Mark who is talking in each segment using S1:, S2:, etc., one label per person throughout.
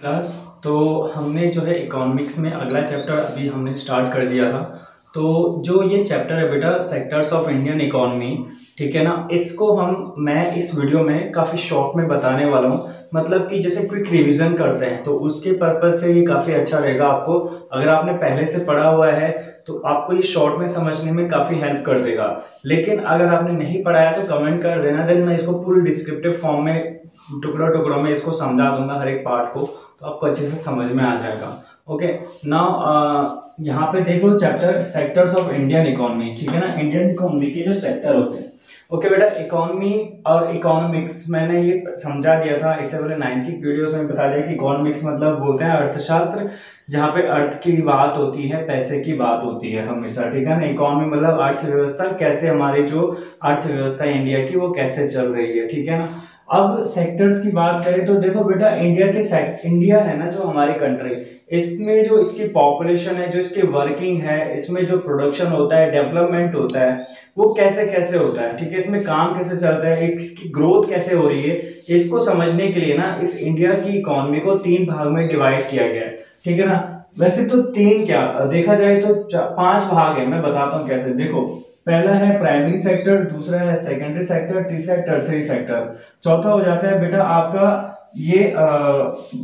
S1: Class तो हमने जो है इकोनॉमिक्स में अगला चैप्टर अभी हमने स्टार्ट कर दिया था। तो जो ये चैप्टर है बेटा सेक्टर्स ऑफ इंडियन इकोनॉमी, ठीक है ना, इसको मैं इस वीडियो में काफ़ी शॉर्ट में बताने वाला हूँ। मतलब कि जैसे क्विक रिवीजन करते हैं तो उसके पर्पज से ये काफ़ी अच्छा रहेगा आपको। अगर आपने पहले से पढ़ा हुआ है तो आपको ये शॉर्ट में समझने में काफ़ी हेल्प कर देगा। लेकिन अगर आपने नहीं पढ़ा है तो कमेंट कर देना, देन मैं इसको पूरी डिस्क्रिप्टिव फॉर्म में टुकड़ों टुकड़ों में इसको समझा दूंगा हर एक पार्ट को, तो आपको अच्छे से समझ में आ जाएगा। ओके, नाउ यहाँ पे देखो chapter sectors of Indian economy, ठीक है ना, इंडियन इकोनॉमी के जो सेक्टर होते हैं। ओके बेटा, इकोनॉमी और इकोनॉमिक्स मैंने ये समझा दिया था इससे पहले 9th की वीडियोस में बता दिया कि इकोनॉमिक्स मतलब बोलते हैं अर्थशास्त्र, जहाँ पे अर्थ की बात होती है, पैसे की बात होती है हमेशा, ठीक है ना। इकोनॉमी मतलब अर्थव्यवस्था, कैसे हमारी जो अर्थव्यवस्था इंडिया की वो कैसे चल रही है, ठीक है ना। अब सेक्टर्स की बात करें तो देखो बेटा, इंडिया है ना जो हमारी कंट्री, इसमें जो इसकी पॉपुलेशन है, जो इसकी वर्किंग है, इसमें जो प्रोडक्शन होता है, डेवलपमेंट होता है, वो कैसे कैसे होता है, ठीक है, इसमें काम कैसे चलता है, इसकी ग्रोथ कैसे हो रही है, इसको समझने के लिए ना इस इंडिया की इकोनॉमी को 3 भाग में डिवाइड किया गया है, ठीक है ना। वैसे तो 3 क्या देखा जाए तो 5 भाग है, मैं बताता हूँ कैसे। देखो, पहला है प्राइमरी सेक्टर, दूसरा है सेकेंडरी सेक्टर, तीसरा है टर्सरी सेक्टर, चौथा हो जाता है बेटा आपका ये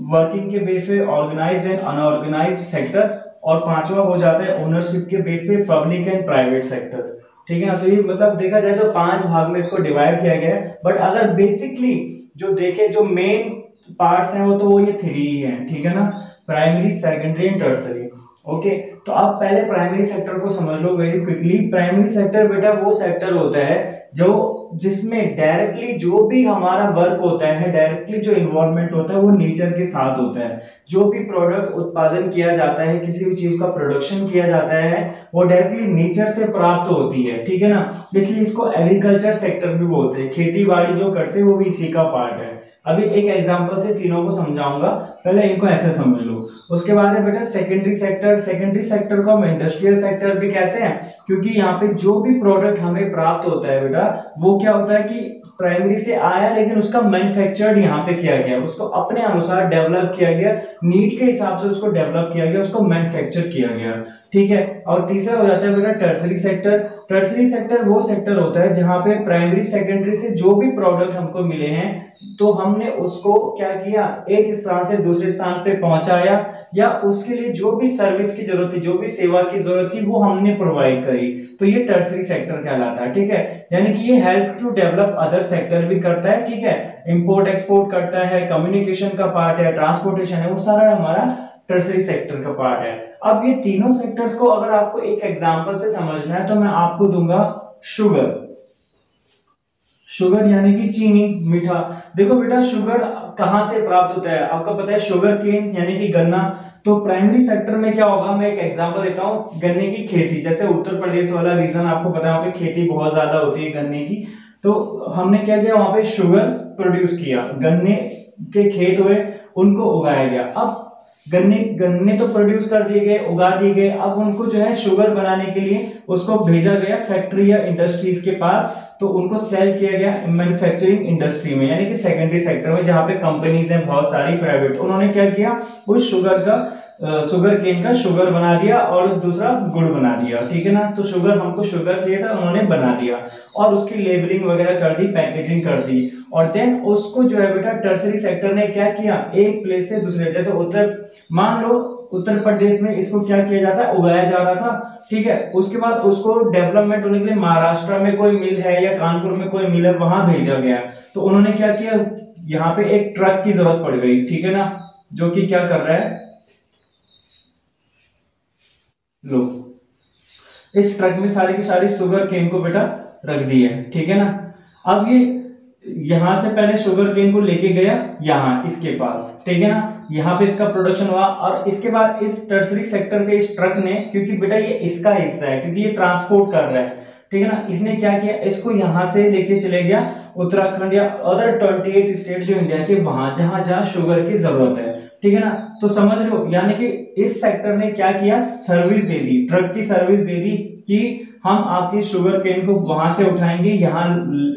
S1: वर्किंग के बेस पे ऑर्गेनाइज्ड एंड अनऑर्गेनाइज्ड सेक्टर, और पांचवा हो जाता है ओनरशिप के बेस पे पब्लिक एंड प्राइवेट सेक्टर, ठीक है ना। तो ये मतलब देखा जाए तो 5 भाग में इसको डिवाइड किया गया है। बट अगर बेसिकली जो देखें, जो मेन पार्ट्स हैं वो तो वो ये 3 ही हैं, ठीक है ना, primary secondary and tertiary. Okay, तो आप पहले प्राइमरी सेक्टर को समझ लो वेरी क्विकली। प्राइमरी सेक्टर बेटा वो सेक्टर होता है जो जिसमें डायरेक्टली जो भी हमारा वर्क होता है, डायरेक्टली जो इन्वॉल्वमेंट होता है वो नेचर के साथ होता है। जो भी प्रोडक्ट उत्पादन किया जाता है, किसी भी चीज का प्रोडक्शन किया जाता है, वो डायरेक्टली नेचर से प्राप्त होती है, ठीक है ना। इसलिए इसको एग्रीकल्चर सेक्टर भी बोलते हैं। खेती बाड़ी जो करते हैं वो भी इसी का पार्ट है। अभी एक एग्जांपल से तीनों को समझाऊंगा, पहले इनको ऐसे समझ लो। उसके बाद है बेटा सेकेंडरी सेक्टर। सेकेंडरी सेक्टर को हम इंडस्ट्रियल सेक्टर भी कहते हैं, क्योंकि यहाँ पे जो भी प्रोडक्ट हमें प्राप्त होता है बेटा, वो क्या होता है कि प्राइमरी से आया लेकिन उसका मैन्युफैक्चर्ड यहाँ पे किया गया, उसको अपने अनुसार डेवलप किया गया, नीड के हिसाब से उसको डेवलप किया गया, उसको मैन्युफैक्चर किया गया, ठीक है। और तीसरा हो जाता है बेटा टर्सरी सेक्टर। टर्सरी सेक्टर वो सेक्टर होता है जहां पे प्राइमरी सेकेंडरी से जो भी प्रोडक्ट हमको मिले हैं, तो हमने उसको क्या किया, एक स्थान से दूसरे स्थान पे पहुंचाया, या उसके लिए जो भी सर्विस की जरूरत थी, जो भी सेवा की जरूरत थी, वो हमने प्रोवाइड करी, तो ये टर्सरी सेक्टर कहलाता है, ठीक है। यानी कि ये help to develop other sector भी करता है, ठीक है, इंपोर्ट एक्सपोर्ट करता है, कम्युनिकेशन का पार्ट है, ट्रांसपोर्टेशन है, वो सारा हमारा टर्सरी सेक्टर का पार्ट है। अब ये तीनों सेक्टर्स को अगर आपको एक एग्जांपल से समझना है तो मैं आपको दूंगा शुगर। शुगर यानी कि चीनी, मीठा। देखो बेटा, शुगर कहां से प्राप्त होता है, आपको पता है, शुगर केन यानी कि गन्ना। तो प्राइमरी सेक्टर में क्या होगा, मैं एक एग्जांपल देता हूं, गन्ने की खेती। जैसे उत्तर प्रदेश वाला रीजन आपको पता है, वहां पे खेती बहुत ज्यादा होती है गन्ने की। तो हमने क्या किया, वहां पे शुगर प्रोड्यूस किया, गन्ने के खेत हुए, उनको उगाया गया। अब गन्ने तो प्रोड्यूस कर दिए गए, उगा दिए गए, अब उनको जो है शुगर बनाने के लिए उसको भेजा गया फैक्ट्री या इंडस्ट्रीज के पास, तो उनको सेल किया गया मैन्युफैक्चरिंग इंडस्ट्री में, यानी कि सेकेंडरी सेक्टर में, जहां पे कंपनीज हैं बहुत सारी प्राइवेट। उन्होंने क्या किया, उस शुगर केन का शुगर बना दिया और दूसरा गुड़ बना दिया, ठीक है ना। तो शुगर, हमको शुगर चाहिए था, उन्होंने बना दिया और उसकी लेबलिंग वगैरह कर दी, पैकेजिंग कर दी, और देन उसको जो है बेटा टर्सरी सेक्टर ने क्या किया, एक प्लेस से दूसरे, जैसे मान लो उत्तर प्रदेश में इसको क्या किया जाता है, उगाया जा रहा था, ठीक है। उसके बाद उसको डेवलपमेंट होने के लिए महाराष्ट्र में कोई मिल है या कानपुर में कोई मिल है, वहां भेजा गया। तो उन्होंने क्या किया, यहाँ पे एक ट्रक की जरूरत पड़ गई, ठीक है ना, जो कि क्या कर रहा है, लो, इस ट्रक में सारी की सारी शुगर केन को बेटा रख दी है, ठीक है ना। अब ये यहां से पहले शुगर केन को लेके गया यहाँ इसके पास, ठीक है ना, यहाँ पे इसका प्रोडक्शन हुआ, और इसके बाद इस टर्सरी सेक्टर के इस ट्रक ने, क्योंकि बेटा ये इसका हिस्सा है, क्योंकि ये ट्रांसपोर्ट कर रहा है, ठीक है ना, इसने क्या किया, इसको यहां से लेके चले गया उत्तराखंड या अदर 28 स्टेट जो इंडिया के, वहां जहां जहां शुगर की जरूरत है, ठीक है ना। तो समझ लो, यानी कि इस सेक्टर ने क्या किया, सर्विस दे दी, ट्रक की सर्विस दे दी कि हम आपकी शुगर केन को वहां से उठाएंगे, यहाँ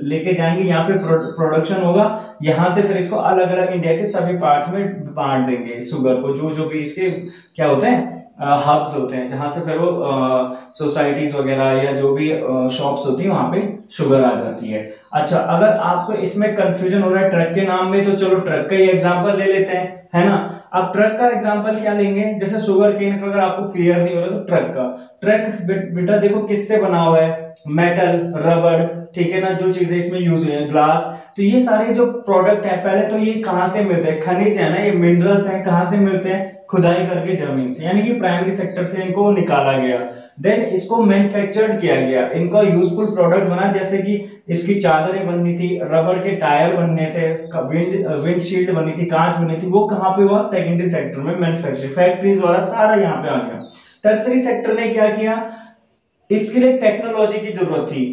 S1: लेके जाएंगे, यहाँ पे प्रोडक्शन होगा, यहाँ से फिर इसको अलग अलग इंडिया के सभी पार्ट्स में बांट देंगे शुगर को, जो जो भी इसके क्या होते हैं हब्स होते हैं, जहां से फिर वो सोसाइटीज वगैरह या जो भी शॉप्स होती है वहां पे शुगर आ जाती है। अच्छा, अगर आपको इसमें कंफ्यूजन हो रहा है ट्रक के नाम में, तो चलो ट्रक का ही एग्जांपल ले लेते हैं, है ना। अब ट्रक का एग्जांपल क्या लेंगे, जैसे शुगर केन का अगर आपको क्लियर नहीं हो रहा तो ट्रक बेटा देखो किससे बना हुआ है, मेटल, रबड़, ठीक है ना, जो चीजें इसमें यूज हुई है, ग्लास। तो ये सारे जो प्रोडक्ट है, पहले तो ये कहां से मिलते हैं, खनिज है ना, ये मिनरल्स हैं, कहां से मिलते हैं, खुदाई करके जमीन से, यानी कि प्राइमरी सेक्टर से इनको निकाला गया, देन इसको मैन्युफैक्चर्ड किया गया, इनका यूजफुल प्रोडक्ट बना, जैसे कि इसकी चादरें बननी थी, रबड़ के टायर बनने थे, विंडशील्ड बननी थी, कांच बननी थी, वो कहां पे हुआ, सेकेंडरी सेक्टर में मैन्युफैक्चरिंग फैक्ट्रीज वाला सारा यहाँ पे आ गया। टर्सरी सेक्टर ने क्या किया, इसके लिए टेक्नोलॉजी की जरूरत थी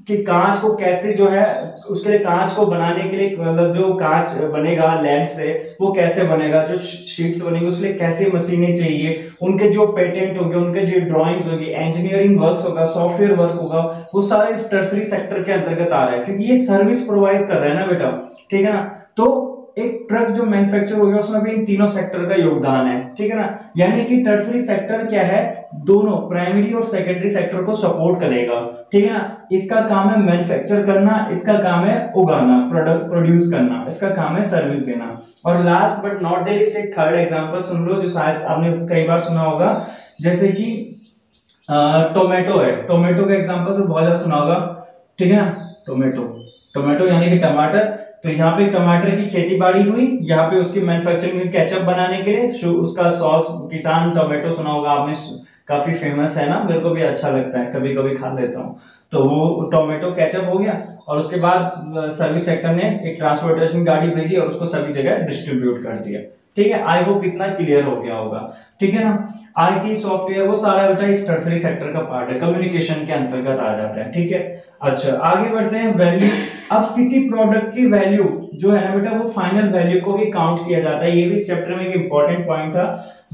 S1: कि कांच को कैसे जो है, उसके लिए कांच को बनाने के लिए, मतलब जो कांच बनेगा लेड से वो कैसे बनेगा, जो शीट्स बनेंगे उसके लिए कैसे मशीनें चाहिए, उनके जो पेटेंट होंगे, उनके जो ड्राइंग्स होंगी, इंजीनियरिंग वर्क्स होगा, सॉफ्टवेयर वर्क होगा, वो सारे इस टर्सरी सेक्टर के अंतर्गत आ रहा है, क्योंकि ये सर्विस प्रोवाइड कर रहा है ना बेटा, ठीक है ना। तो एक ट्रक जो मैन्युफैक्चर हो गया उसमें भी इन तीनों सेक्टर का योगदान है, ठीक है ना। यानी कि टर्सरी सेक्टर क्या है, दोनों प्राइमरी और सेकेंडरी सेक्टर को सपोर्ट करेगा, ठीक है ना। इसका काम है मैन्युफैक्चर करना, इसका काम है उगाना, प्रोडक्ट प्रोड्यूस करना, इसका काम है सर्विस देना। और last but not the least एक थर्ड एग्जांपल सुन लो, जो शायद आपने कई बार सुना होगा, जैसे कि टोमेटो है, टोमेटो का एग्जांपल तो बहुत ज्यादा सुना होगा, ठीक है ना। टोमेटो यानी कि टमाटर, तो यहाँ पे टमाटर की खेती बाड़ी हुई, यहाँ पे उसकी मैन्युफैक्चरिंग केचप बनाने के लिए, उसका सॉस, किसान टोमेटो सुना होगा आपने, काफी फेमस है ना, मेरे को भी अच्छा लगता है, कभी कभी खा लेता हूँ। तो वो टोमेटो केचप हो गया, और उसके बाद सर्विस सेक्टर ने एक ट्रांसपोर्टेशन गाड़ी भेजी और उसको सभी जगह डिस्ट्रीब्यूट कर दिया, ठीक है। आई होप इतना क्लियर हो गया होगा, ठीक है ना। आईटी सॉफ्टवेयर वो सारा बेटा इस टर्सरी सेक्टर का पार्ट है, कम्युनिकेशन के अंतर्गत आ जाता है, ठीक है। अच्छा, आगे बढ़ते हैं, वैल्यू। अब किसी प्रोडक्ट की वैल्यू जो है ना बेटा, वो फाइनल वैल्यू को भी काउंट किया जाता है, ये भी इस चैप्टर में एक इंपॉर्टेंट पॉइंट था।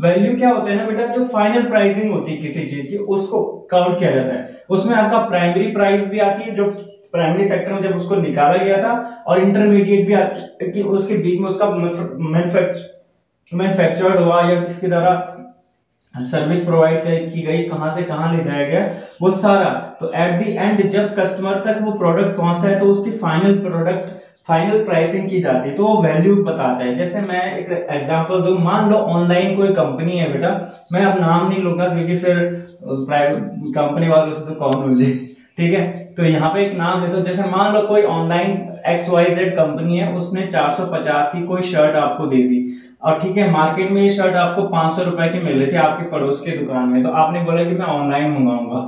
S1: वैल्यू क्या होता है ना बेटा, जो फाइनल प्राइसिंग होती है किसी चीज की, उसको काउंट किया जाता है। उसमें आपका प्राइमरी प्राइस भी आती है, जो प्राइमरी सेक्टर में जब उसको निकाला गया था, और इंटरमीडिएट भी आती है कि उसके बीच में उसका मैन्युफैक्चर्ड हुआ या इसके द्वारा सर्विस प्रोवाइड की गई, कहां से कहां ले जाया गया, वो सारा। तो एट द एंड जब कस्टमर तक वो प्रोडक्ट पहुंचता है, तो उसकी फाइनल प्राइसिंग की जाती है, तो वो वैल्यू बताता है। जैसे मैं एक एग्जांपल दूं, मान लो ऑनलाइन कोई कंपनी है बेटा, मैं अब नाम नहीं लूंगा क्योंकि फिर प्राइवेट कंपनी वालों से तो कौन हो जाए, ठीक है। तो यहाँ पे एक नाम ले दो, जैसे मान लो कोई ऑनलाइन XYZ कंपनी है, उसने 450 की कोई शर्ट आपको दे दी, और ठीक है, मार्केट में ये शर्ट आपको 500 रुपए की मिल रही थी आपके पड़ोस के दुकान में, तो आपने बोला कि मैं ऑनलाइन मंगाऊंगा,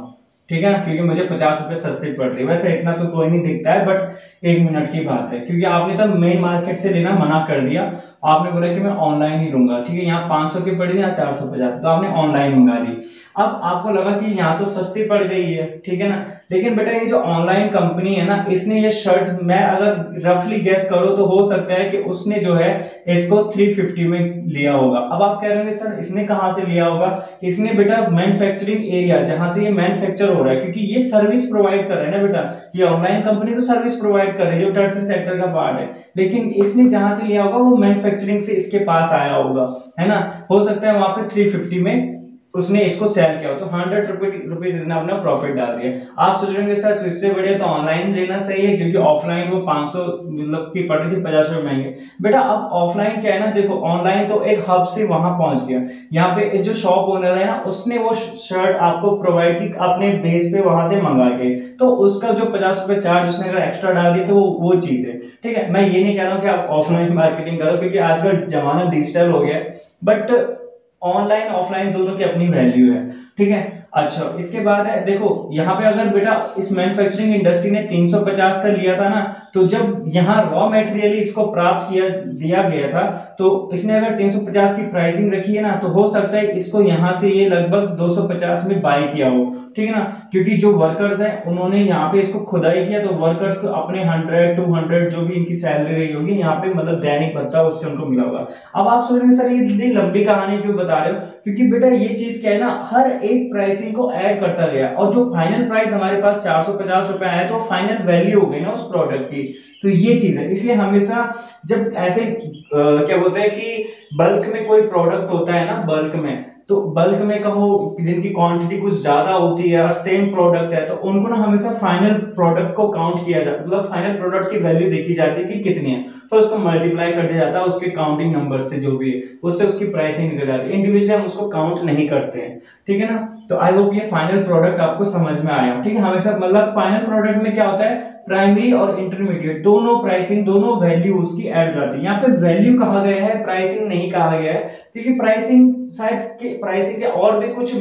S1: ठीक है ना, क्योंकि मुझे 50 रुपए सस्ती पड़ रही है। वैसे इतना तो कोई नहीं दिखता है, बट 1 मिनट की बात है, क्योंकि आपने तो मेन मार्केट से लेना मना कर दिया, आपने बोला कि मैं ऑनलाइन ही लूंगा, ठीक है। यहाँ 500 की पड़ी, यहाँ 450, तो आपने ऑनलाइन मंगा ली। अब आपको लगा कि यहाँ तो सस्ती पड़ गई है, ठीक है ना, लेकिन बेटा ये जो ऑनलाइन कंपनी है ना, इसने ये शर्ट, मैं अगर रफली गेस करूं तो हो सकता है कि उसने जो है इसको 350 में लिया होगा। अब आप कह रहे हैं सर इसने कहां से लिया होगा, इसने बेटा मैन्युफैक्चरिंग एरिया जहां से ये मैन्युफैक्चर हो रहा है, क्योंकि ये सर्विस प्रोवाइड कर रहे हैं ना बेटा, ये ऑनलाइन कंपनी तो सर्विस प्रोवाइड कर रही है जो टर्सरी सेक्टर का पार्ट है, लेकिन इसने जहां से लिया होगा वो मैन्युफैक्चरिंग से इसके पास आया होगा, है ना। हो सकता है वहां पे 350 में उसने इसको सेल किया हो, तो 100 रुपीज इसने अपना प्रॉफिट डाल दिया। आप सोच रहे होंगे सर तो इससे बढ़िया तो ऑनलाइन लेना सही है, क्योंकि ऑफलाइन वो 500 मतलब की पड़ रही थी, 50 रुपए महंगे। बेटा अब ऑफलाइन क्या है ना, देखो ऑनलाइन तो एक हब से वहां पहुंच गया, यहाँ पे जो शॉप ओनर है ना, उसने वो शर्ट आपको प्रोवाइड की अपने बेस पे वहां से मंगा के, तो उसका जो 50 रुपए चार्ज उसने अगर एक्स्ट्रा डाल दिया तो वो चीज है, ठीक है। मैं ये नहीं कह रहा हूँ कि आप ऑफलाइन मार्केटिंग करो, क्योंकि आजकल जमाना डिजिटल हो गया है, बट ऑनलाइन ऑफलाइन दोनों की अपनी वैल्यू है, ठीक है। अच्छा, इसके बाद है देखो यहाँ पे अगर बेटा इस मैन्युफैक्चरिंग इंडस्ट्री ने 350 का लिया था ना, तो जब यहाँ रॉ मटेरियल इसको प्राप्त दिया गया था, तो इसने अगर 350 की प्राइसिंग रखी है ना, तो हो सकता है इसको यहाँ से ये लगभग 250 में बाय किया हो, ठीक है ना, क्योंकि जो वर्कर्स हैं उन्होंने यहाँ पे इसको खुदाई किया, तो वर्कर्स को अपने 100-200 जो भी इनकी सैलरी रही होगी यहाँ पे, मतलब दैनिक भत्ता उससे उनको मिला होगा। अब आप सोच रहे हैं सर ये लंबी कहानी क्यों बता रहे हो, क्योंकि बेटा ये चीज क्या है ना, हर एक प्राइसिंग को ऐड करता गया और जो फाइनल प्राइस हमारे पास 450 रुपए आया तो फाइनल वैल्यू हो गई ना उस प्रोडक्ट की। तो ये चीज है, इसलिए हमेशा जब ऐसे क्या बोलते हैं कि बल्क में कोई प्रोडक्ट होता है ना, बल्क में, तो बल्क में कहो जिनकी क्वांटिटी कुछ ज्यादा होती है और सेम प्रोडक्ट है, तो उनको ना हमेशा फाइनल प्रोडक्ट को काउंट किया जाता है, मतलब फाइनल प्रोडक्ट की वैल्यू देखी जाती है कि कितनी है, फिर उसको मल्टीप्लाई कर दिया जाता है उसके काउंटिंग नंबर से, जो भी है उससे उसकी प्राइसिंग निकल जाती है। इंडिविजुअली हम उसको काउंट नहीं करते हैं, ठीक है ना। तो आई होप ये फाइनल प्रोडक्ट आपको समझ में आया, ठीक है। हमेशा मतलब फाइनल प्रोडक्ट में क्या होता है, प्राइमरी और इंटरमीडिएट दोनों प्राइसिंग, दोनों वैल्यू उसकी ऐड जाती है। यहाँ पे वैल्यू कहा गया है, प्राइसिंग नहीं कहा गया है, क्योंकि प्राइसिंग शायद प्राइसिंग के और भी कुछ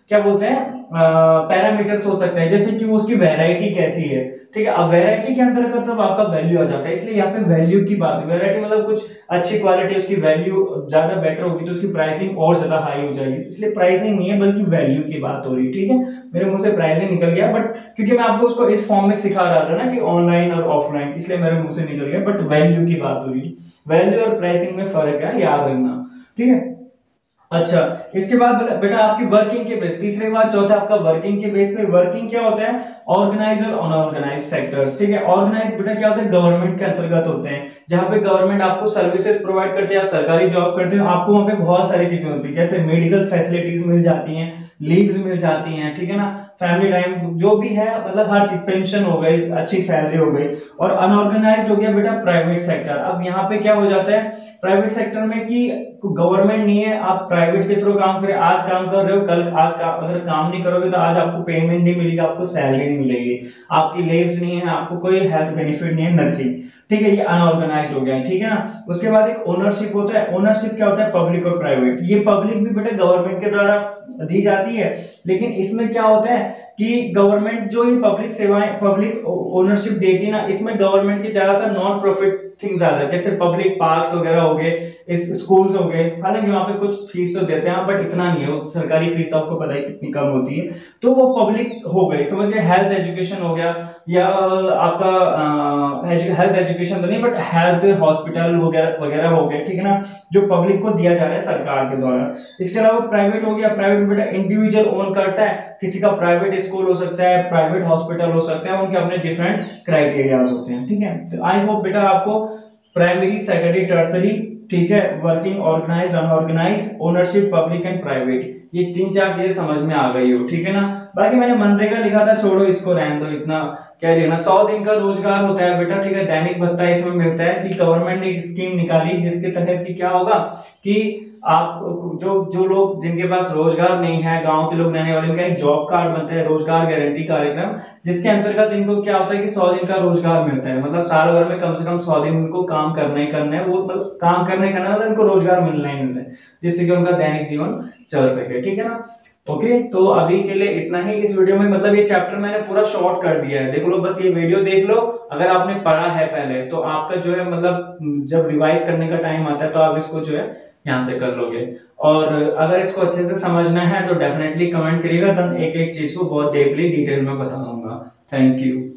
S1: क्या बोलते हैं पैरामीटर्स हो सकते हैं, जैसे कि उसकी वैरायटी कैसी है, ठीक है। अब वैरायटी के अंतर्गत तब आपका वैल्यू आ जाता है, इसलिए यहाँ पे वैल्यू की बात है। वैरायटी मतलब कुछ अच्छी क्वालिटी, उसकी वैल्यू ज्यादा बेटर होगी तो उसकी प्राइसिंग और ज्यादा हाई हो जाएगी, इसलिए प्राइसिंग नहीं है बल्कि वैल्यू की बात हो रही है, ठीक है। मेरे मुंह से प्राइसिंग निकल गया, बट क्योंकि मैं आपको उसको इस फॉर्म में सिखा रहा था ना कि ऑनलाइन और ऑफलाइन, इसलिए मेरे मुंह से निकल गया, बट वैल्यू की बात हो रही है। वैल्यू और प्राइसिंग में फर्क है, याद रखना, ठीक है। अच्छा, इसके बाद बेटा आपकी वर्किंग के बेस, तीसरे बात चौथा आपका वर्किंग के बेस पे। वर्किंग क्या होता है, ऑर्गेनाइज और अनऑर्गेनाइज सेक्टर्स, ठीक है। ऑर्गेनाइज बेटा क्या होता है, गवर्नमेंट के अंतर्गत होते हैं, जहां पे गवर्नमेंट आपको सर्विसेज प्रोवाइड करती है, आप सरकारी जॉब करते हो, आपको वहां पे बहुत सारी चीजें होती है, जैसे मेडिकल फैसिलिटीज मिल जाती हैं, लीव्स मिल जाती हैं, ठीक है ना, फैमिली टाइम जो भी है, मतलब हर चीज, पेंशन हो गई, अच्छी सैलरी हो गई। और अनऑर्गेनाइज्ड हो गया बेटा प्राइवेट सेक्टर। अब यहाँ पे क्या हो जाता है प्राइवेट सेक्टर में कि गवर्नमेंट नहीं है, आप प्राइवेट के थ्रू काम करें, आज काम कर रहे हो, कल अगर काम नहीं करोगे तो आज आपको पेमेंट नहीं मिलेगी, आपको सैलरी नहीं मिलेगी, आपकी लीव्स नहीं है, आपको कोई हेल्थ बेनिफिट नहीं है, नथिंग, ठीक है। ये अनऑर्गेनाइज्ड हो गया, ठीक है ना। उसके बाद एक ओनरशिप होता है। ओनरशिप क्या होता है, पब्लिक और प्राइवेट। ये पब्लिक भी बेटा गवर्नमेंट के द्वारा दी जाती है, लेकिन इसमें क्या होता है कि गवर्नमेंट जो ये पब्लिक सेवाएं, पब्लिक ओनरशिप देती है ना, इसमें गवर्नमेंट की ज्यादातर नॉन प्रॉफिट थिंग्स आ जाते हैं, जैसे पब्लिक पार्क्स वगैरह हो गए, इस स्कूल्स हो गए, हालांकि वहाँ पे कुछ फीस तो देते हैं बट इतना नहीं है, वो सरकारी फीस तो आपको पता है कितनी कम होती है, तो वो पब्लिक हो गई, समझ गए। हेल्थ एजुकेशन हो गया, या आपका हेल्थ एजुकेशन तो नहीं बट हेल्थ हॉस्पिटल वगैरह वगैरह हो गए, ठीक है ना, जो पब्लिक को दिया जा रहा है सरकार के द्वारा। इसके अलावा प्राइवेट हो गया, प्राइवेट बेटा इंडिविजुअल ओन करता है, किसी का प्राइवेट स्कूल हो सकता है, प्राइवेट हॉस्पिटल हो सकता है, उनके अपने डिफरेंट क्राइटेरियाज होते हैं, ठीक है। तो आई होप बेटा आपको प्राइमरी, सेकेंडरी, टर्सरी, ठीक है, working, organised, unorganised, ownership, public and private, ये 3-4 चीजें समझ में आ गई हो, ठीक है ना। बाकी मैंने मनरेगा लिखा था, छोड़ो इसको, रहने दो, इतना क्या लिखना। 100 दिन का रोजगार होता है बेटा, ठीक है, दैनिक भत्ता इसमें मिलता है कि गवर्नमेंट ने एक स्कीम निकाली जिसके तहत कि क्या होगा कि आप जो लोग जिनके पास रोजगार नहीं है, गांव के लोग रहने वाले, इनका एक जॉब कार्ड बनता है, रोजगार गारंटी कार्यक्रम, जिसके अंतर्गत इनको क्या होता है कि 100 दिन का रोजगार मिलता है, मतलब साल भर में कम से कम 100 दिन इनको काम करना ही करना है, वो मतलब काम करना ही करना है, मतलब इनको रोजगार मिलना ही मिलना है, जिससे कि उनका दैनिक जीवन चल सके, ठीक है ना। ओके, तो अभी के लिए इतना ही इस वीडियो में, मतलब ये चैप्टर मैंने पूरा शॉर्ट कर दिया है, देख लो, बस ये वीडियो देख लो, अगर आपने पढ़ा है पहले तो आपका जो है मतलब जब रिवाइज करने का टाइम आता है तो आप इसको जो है यहाँ से कर लोगे। और अगर इसको अच्छे से समझना है तो डेफिनेटली कमेंट करिएगा, तो एक एक चीज को बहुत डीपली डिटेल में बता दूंगा। Thank you.